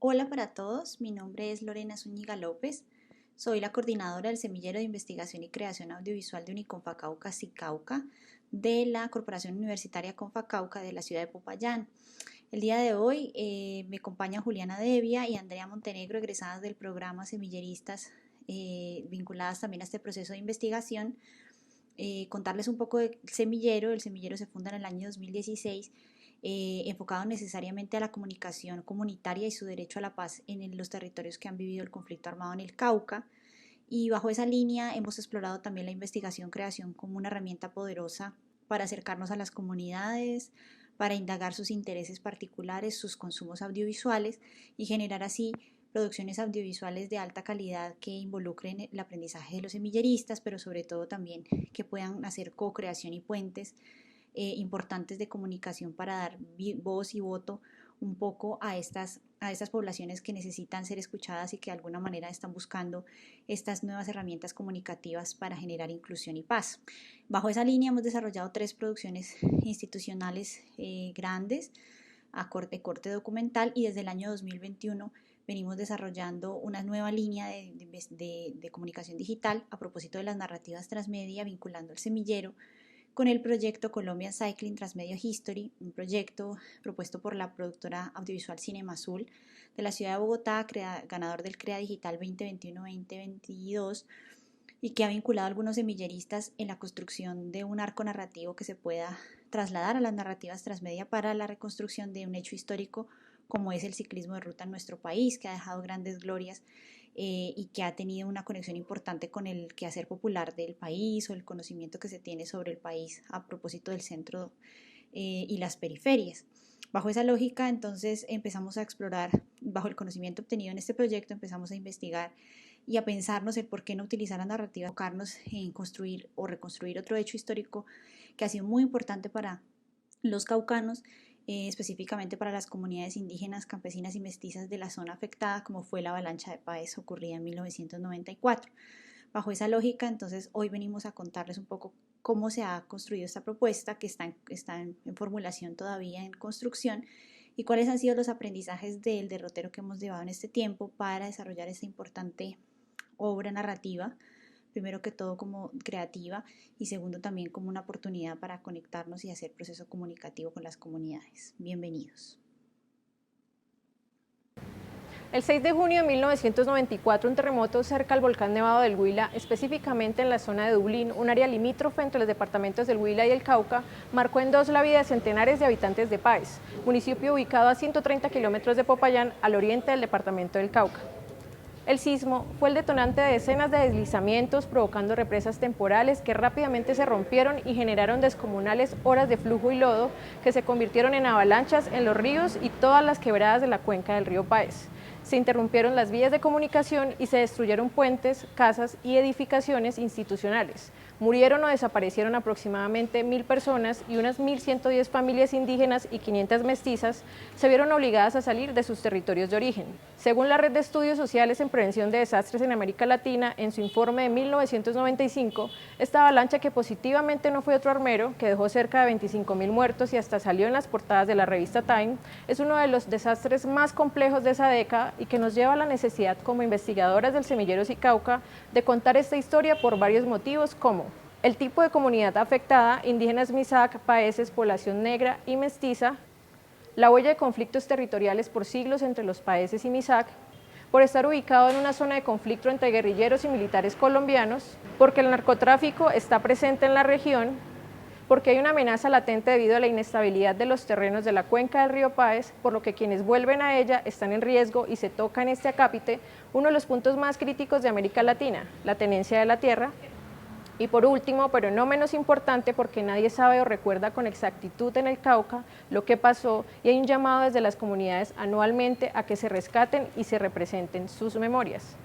Hola para todos, mi nombre es Lorena Zúñiga López, soy la coordinadora del Semillero de Investigación y Creación Audiovisual de Uniconfacauca Sicauca de la Corporación Universitaria Confacauca de la ciudad de Popayán. El día de hoy me acompañan Juliana Devia y Andrea Montenegro, egresadas del programa Semilleristas, vinculadas también a este proceso de investigación. Contarles un poco del semillero. El semillero se funda en el año 2016, enfocado necesariamente a la comunicación comunitaria y su derecho a la paz en los territorios que han vivido el conflicto armado en el Cauca. Y bajo esa línea hemos explorado también la investigación-creación como una herramienta poderosa para acercarnos a las comunidades, para indagar sus intereses particulares, sus consumos audiovisuales y generar así producciones audiovisuales de alta calidad que involucren el aprendizaje de los semilleristas, pero sobre todo también que puedan hacer co-creación y puentes importantes de comunicación para dar voz y voto un poco a estas poblaciones que necesitan ser escuchadas y que de alguna manera están buscando estas nuevas herramientas comunicativas para generar inclusión y paz. Bajo esa línea hemos desarrollado 3 producciones institucionales grandes de corte documental, y desde el año 2021 venimos desarrollando una nueva línea de comunicación digital a propósito de las narrativas transmedia, vinculando el semillero con el proyecto Colombian Cycling Transmedia History, un proyecto propuesto por la productora audiovisual Cinema Azul de la ciudad de Bogotá, ganador del CREA Digital 2021-2022, y que ha vinculado a algunos semilleristas en la construcción de un arco narrativo que se pueda trasladar a las narrativas transmedia para la reconstrucción de un hecho histórico como es el ciclismo de ruta en nuestro país, que ha dejado grandes glorias y que ha tenido una conexión importante con el quehacer popular del país o el conocimiento que se tiene sobre el país a propósito del centro y las periferias. Bajo esa lógica, entonces empezamos a explorar, bajo el conocimiento obtenido en este proyecto, empezamos a investigar y a pensarnos el por qué no utilizar la narrativa, enfocarnos en construir o reconstruir otro hecho histórico que ha sido muy importante para los caucanos, específicamente para las comunidades indígenas, campesinas y mestizas de la zona afectada, como fue la avalancha de Páez ocurrida en 1994. Bajo esa lógica, entonces, hoy venimos a contarles un poco cómo se ha construido esta propuesta, que está en formulación todavía, en construcción, y cuáles han sido los aprendizajes del derrotero que hemos llevado en este tiempo para desarrollar esta importante obra narrativa, primero que todo como creativa y segundo también como una oportunidad para conectarnos y hacer proceso comunicativo con las comunidades. Bienvenidos. El 6 de junio de 1994, un terremoto cerca al volcán Nevado del Huila, específicamente en la zona de Dublín, un área limítrofe entre los departamentos del Huila y el Cauca, marcó en 2 la vida de centenares de habitantes de Páez, municipio ubicado a 130 kilómetros de Popayán, al oriente del departamento del Cauca. El sismo fue el detonante de decenas de deslizamientos, provocando represas temporales que rápidamente se rompieron y generaron descomunales olas de flujo y lodo que se convirtieron en avalanchas en los ríos y todas las quebradas de la cuenca del río Páez. Se interrumpieron las vías de comunicación y se destruyeron puentes, casas y edificaciones institucionales. Murieron o desaparecieron aproximadamente 1.000 personas y unas 1.110 familias indígenas y 500 mestizas se vieron obligadas a salir de sus territorios de origen. Según la Red de Estudios Sociales en Prevención de Desastres en América Latina, en su informe de 1995, esta avalancha, que positivamente no fue otro armero, que dejó cerca de 25.000 muertos y hasta salió en las portadas de la revista Time, es uno de los desastres más complejos de esa década y que nos lleva a la necesidad como investigadoras del Semillero Sicauca de contar esta historia por varios motivos, como el tipo de comunidad afectada, indígenas Misak, paeses, población negra y mestiza, la huella de conflictos territoriales por siglos entre los paeses y Misak, por estar ubicado en una zona de conflicto entre guerrilleros y militares colombianos, porque el narcotráfico está presente en la región, porque hay una amenaza latente debido a la inestabilidad de los terrenos de la cuenca del río Páez, por lo que quienes vuelven a ella están en riesgo y se toca en este acápite uno de los puntos más críticos de América Latina, la tenencia de la tierra. Y por último, pero no menos importante, porque nadie sabe o recuerda con exactitud en el Cauca lo que pasó, y hay un llamado desde las comunidades anualmente a que se rescaten y se representen sus memorias.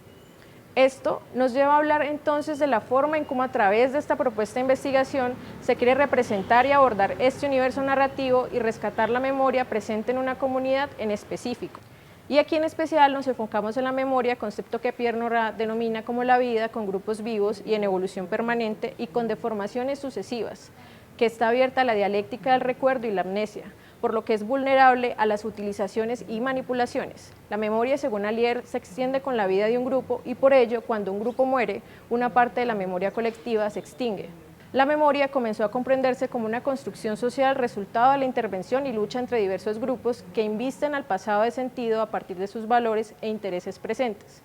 Esto nos lleva a hablar entonces de la forma en cómo a través de esta propuesta de investigación se quiere representar y abordar este universo narrativo y rescatar la memoria presente en una comunidad en específico. Y aquí en especial nos enfocamos en la memoria, concepto que Pierre Nora denomina como la vida con grupos vivos y en evolución permanente y con deformaciones sucesivas, que está abierta a la dialéctica del recuerdo y la amnesia, por lo que es vulnerable a las utilizaciones y manipulaciones. La memoria, según Allier, se extiende con la vida de un grupo y por ello, cuando un grupo muere, una parte de la memoria colectiva se extingue. La memoria comenzó a comprenderse como una construcción social resultado de la intervención y lucha entre diversos grupos que invisten al pasado de sentido a partir de sus valores e intereses presentes.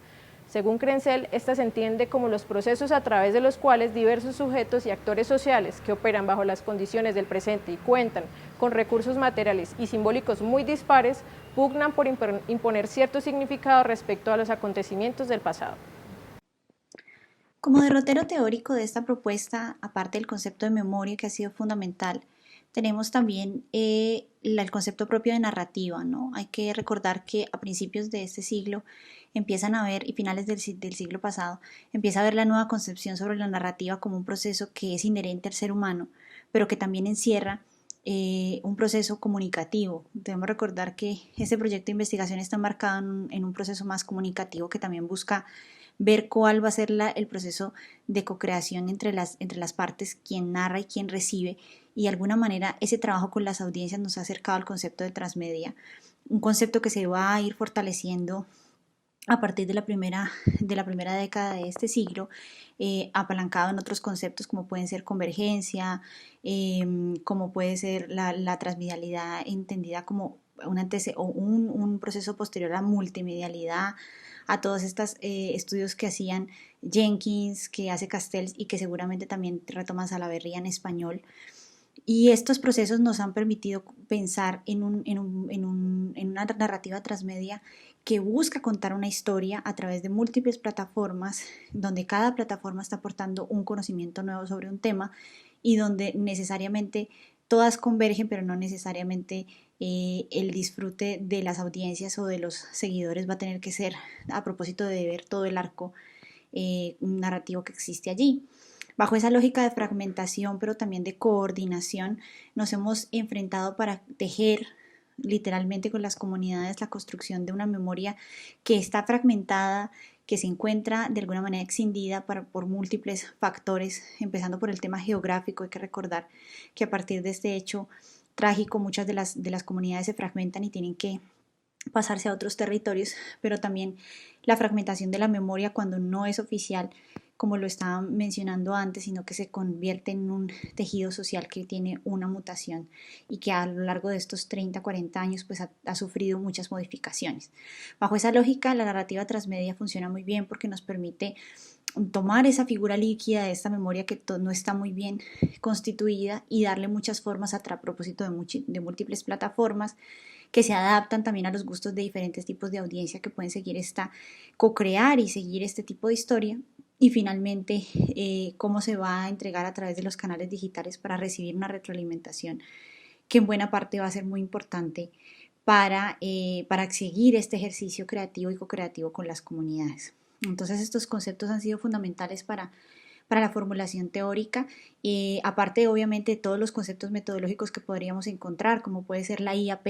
Según Krenzel, esta se entiende como los procesos a través de los cuales diversos sujetos y actores sociales que operan bajo las condiciones del presente y cuentan con recursos materiales y simbólicos muy dispares, pugnan por imponer cierto significado respecto a los acontecimientos del pasado. Como derrotero teórico de esta propuesta, aparte del concepto de memoria que ha sido fundamental, tenemos también el concepto propio de narrativa, ¿no? Hay que recordar que a principios de este siglo empiezan a ver, y finales del siglo pasado, empieza a ver la nueva concepción sobre la narrativa como un proceso que es inherente al ser humano, pero que también encierra un proceso comunicativo. Debemos recordar que este proyecto de investigación está marcado en un proceso más comunicativo que también busca ver cuál va a ser el proceso de co-creación entre las partes, quien narra y quien recibe, y de alguna manera ese trabajo con las audiencias nos ha acercado al concepto de transmedia, un concepto que se va a ir fortaleciendo a partir de la primera década de este siglo, apalancado en otros conceptos como pueden ser convergencia, como puede ser la transmedialidad entendida como un proceso posterior a la multimedialidad, a todos estos estudios que hacían Jenkins, que hace Castells y que seguramente también retoma Salaverría en español. Y estos procesos nos han permitido pensar en una narrativa transmedia que busca contar una historia a través de múltiples plataformas, donde cada plataforma está aportando un conocimiento nuevo sobre un tema y donde necesariamente todas convergen, pero no necesariamente el disfrute de las audiencias o de los seguidores va a tener que ser a propósito de ver todo el arco narrativo que existe allí. Bajo esa lógica de fragmentación, pero también de coordinación, nos hemos enfrentado para tejer literalmente con las comunidades la construcción de una memoria que está fragmentada, que se encuentra de alguna manera extendida por múltiples factores, empezando por el tema geográfico. Hay que recordar que a partir de este hecho trágico muchas de las comunidades se fragmentan y tienen que pasarse a otros territorios, pero también la fragmentación de la memoria cuando no es oficial, como lo estaba mencionando antes, sino que se convierte en un tejido social que tiene una mutación y que a lo largo de estos 30, 40 años pues ha sufrido muchas modificaciones. Bajo esa lógica, la narrativa transmedia funciona muy bien porque nos permite tomar esa figura líquida de esta memoria que no está muy bien constituida y darle muchas formas a propósito de múltiples plataformas que se adaptan también a los gustos de diferentes tipos de audiencia que pueden seguir co-crear y seguir este tipo de historia. Y finalmente, cómo se va a entregar a través de los canales digitales para recibir una retroalimentación que en buena parte va a ser muy importante para seguir este ejercicio creativo y co-creativo con las comunidades. Entonces, estos conceptos han sido fundamentales para la formulación teórica, aparte obviamente de todos los conceptos metodológicos que podríamos encontrar, como puede ser la IAP,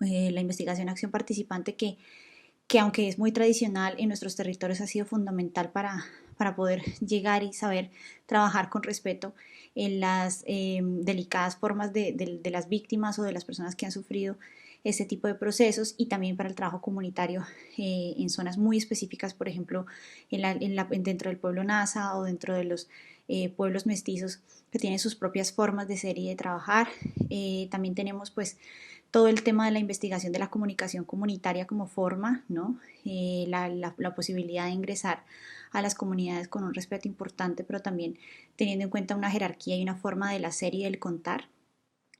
la investigación acción participante, que aunque es muy tradicional en nuestros territorios ha sido fundamental para poder llegar y saber trabajar con respeto en las delicadas formas de las víctimas o de las personas que han sufrido este tipo de procesos, y también para el trabajo comunitario en zonas muy específicas, por ejemplo dentro del pueblo Nasa o dentro de los pueblos mestizos que tienen sus propias formas de ser y de trabajar. También tenemos pues todo el tema de la investigación de la comunicación comunitaria como forma, ¿no? La posibilidad de ingresar a las comunidades con un respeto importante, pero también teniendo en cuenta una jerarquía y una forma del hacer y del contar.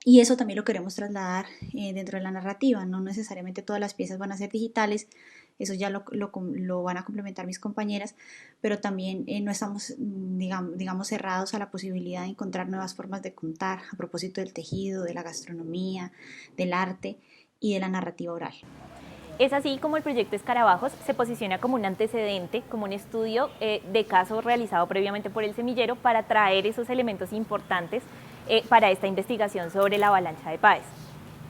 Y eso también lo queremos trasladar dentro de la narrativa. No necesariamente todas las piezas van a ser digitales, eso ya lo van a complementar mis compañeras, pero también no estamos, digamos, cerrados a la posibilidad de encontrar nuevas formas de contar a propósito del tejido, de la gastronomía, del arte y de la narrativa oral. Es así como el proyecto Escarabajos se posiciona como un antecedente, como un estudio de caso realizado previamente por el semillero para traer esos elementos importantes para esta investigación sobre la avalancha de Páez,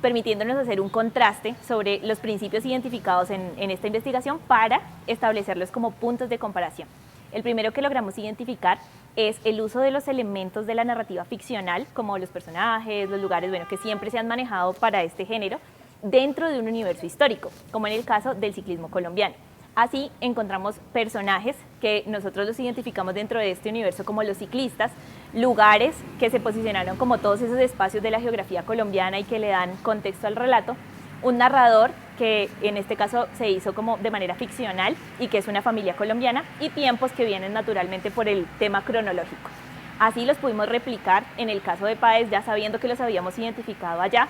permitiéndonos hacer un contraste sobre los principios identificados en esta investigación para establecerlos como puntos de comparación. El primero que logramos identificar es el uso de los elementos de la narrativa ficcional, como los personajes, los lugares, bueno, que siempre se han manejado para este género, dentro de un universo histórico, como en el caso del ciclismo colombiano. Así encontramos personajes que nosotros los identificamos dentro de este universo como los ciclistas, lugares que se posicionaron como todos esos espacios de la geografía colombiana y que le dan contexto al relato, un narrador que en este caso se hizo como de manera ficcional y que es una familia colombiana, y tiempos que vienen naturalmente por el tema cronológico. Así los pudimos replicar en el caso de Páez, ya sabiendo que los habíamos identificado allá,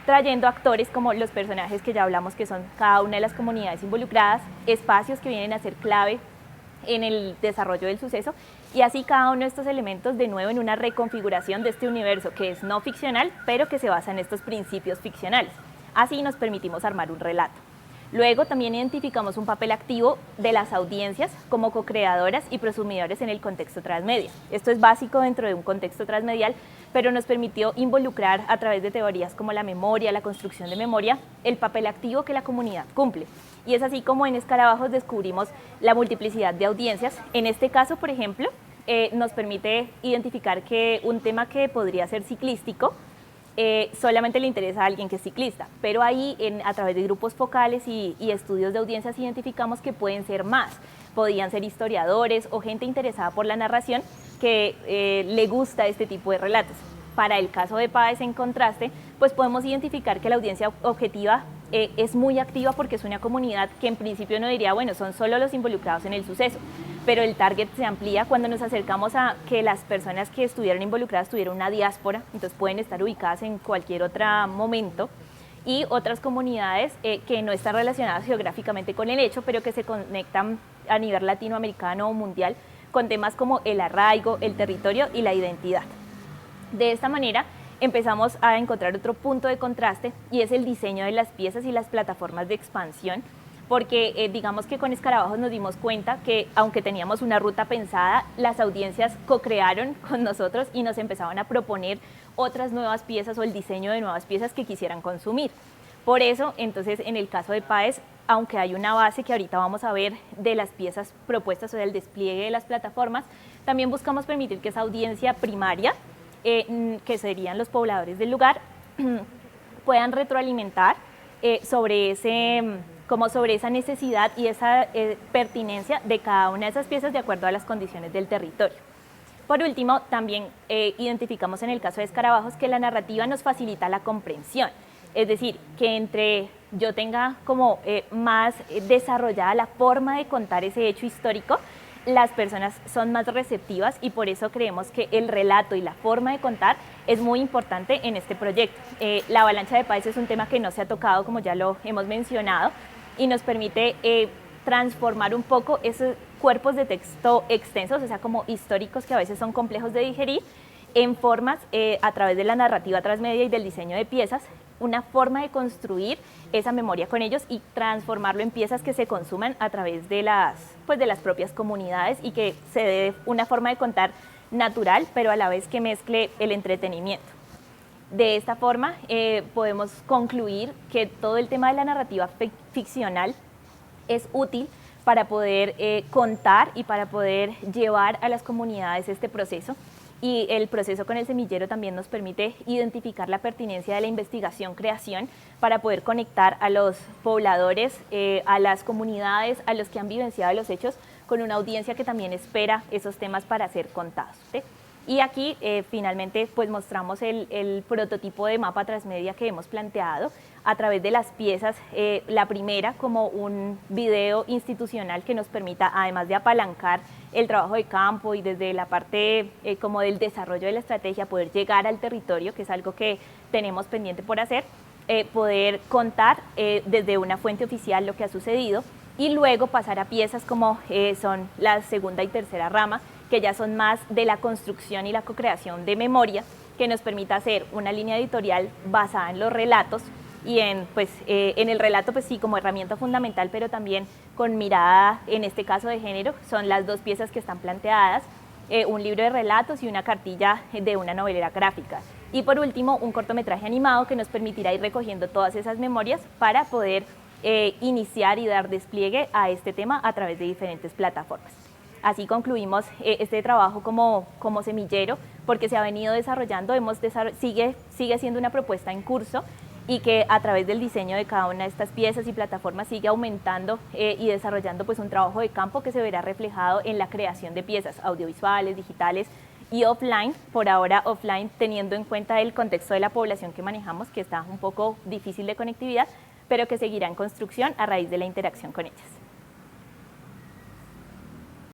trayendo actores como los personajes que ya hablamos, que son cada una de las comunidades involucradas, espacios que vienen a ser clave en el desarrollo del suceso, y así cada uno de estos elementos de nuevo en una reconfiguración de este universo que es no ficcional, pero que se basa en estos principios ficcionales. Así nos permitimos armar un relato. Luego también identificamos un papel activo de las audiencias como co-creadoras y prosumidores en el contexto transmedia. Esto es básico dentro de un contexto transmedial, pero nos permitió involucrar a través de teorías como la memoria, la construcción de memoria, el papel activo que la comunidad cumple. Y es así como en Escarabajos descubrimos la multiplicidad de audiencias. En este caso, por ejemplo, nos permite identificar que un tema que podría ser ciclístico, solamente le interesa a alguien que es ciclista, pero ahí a través de grupos focales y estudios de audiencias identificamos que pueden ser más, podían ser historiadores o gente interesada por la narración que le gusta este tipo de relatos. Para el caso de Páez, en contraste, pues podemos identificar que la audiencia objetiva es muy activa porque es una comunidad que en principio uno diría, bueno, son solo los involucrados en el suceso, pero el target se amplía cuando nos acercamos a que las personas que estuvieron involucradas tuvieron una diáspora, entonces pueden estar ubicadas en cualquier otro momento, y otras comunidades que no están relacionadas geográficamente con el hecho, pero que se conectan a nivel latinoamericano o mundial con temas como el arraigo, el territorio y la identidad. De esta manera empezamos a encontrar otro punto de contraste, y es el diseño de las piezas y las plataformas de expansión, porque digamos que con Escarabajos nos dimos cuenta que aunque teníamos una ruta pensada, las audiencias co-crearon con nosotros y nos empezaban a proponer otras nuevas piezas o el diseño de nuevas piezas que quisieran consumir. Por eso, entonces, en el caso de Páez, aunque hay una base que ahorita vamos a ver de las piezas propuestas o del despliegue de las plataformas, también buscamos permitir que esa audiencia primaria, que serían los pobladores del lugar, puedan retroalimentar sobre esa necesidad y esa pertinencia de cada una de esas piezas de acuerdo a las condiciones del territorio. Por último, también identificamos en el caso de Escarabajos que la narrativa nos facilita la comprensión, es decir, que entre yo tenga como más desarrollada la forma de contar ese hecho histórico, las personas son más receptivas, y por eso creemos que el relato y la forma de contar es muy importante en este proyecto. La avalancha de Páez es un tema que no se ha tocado, como ya lo hemos mencionado, y nos permite transformar un poco esos cuerpos de texto extensos, o sea, como históricos que a veces son complejos de digerir, en formas a través de la narrativa transmedia y del diseño de piezas, una forma de construir esa memoria con ellos y transformarlo en piezas que se consuman a través de las propias comunidades, y que se dé una forma de contar natural, pero a la vez que mezcle el entretenimiento. De esta forma podemos concluir que todo el tema de la narrativa ficcional es útil para poder contar y para poder llevar a las comunidades este proceso. Y el proceso con el semillero también nos permite identificar la pertinencia de la investigación-creación para poder conectar a los pobladores, a las comunidades, a los que han vivenciado los hechos, con una audiencia que también espera esos temas para ser contados, ¿sí? Y aquí finalmente pues mostramos el prototipo de mapa transmedia que hemos planteado a través de las piezas, la primera como un video institucional que nos permita, además de apalancar el trabajo de campo y desde la parte como del desarrollo de la estrategia, poder llegar al territorio, que es algo que tenemos pendiente por hacer, poder contar desde una fuente oficial lo que ha sucedido, y luego pasar a piezas como son la segunda y tercera rama, que ya son más de la construcción y la co-creación de memoria, que nos permita hacer una línea editorial basada en los relatos y en el relato, pues sí, como herramienta fundamental, pero también con mirada, en este caso de género. Son las dos piezas que están planteadas, un libro de relatos y una cartilla de una novelera gráfica. Y por último, un cortometraje animado que nos permitirá ir recogiendo todas esas memorias para poder iniciar y dar despliegue a este tema a través de diferentes plataformas. Así concluimos este trabajo como semillero, porque se ha venido desarrollando, sigue siendo una propuesta en curso y que a través del diseño de cada una de estas piezas y plataformas sigue aumentando y desarrollando pues un trabajo de campo que se verá reflejado en la creación de piezas audiovisuales, digitales y offline, por ahora offline, teniendo en cuenta el contexto de la población que manejamos, que está un poco difícil de conectividad, pero que seguirá en construcción a raíz de la interacción con ellas.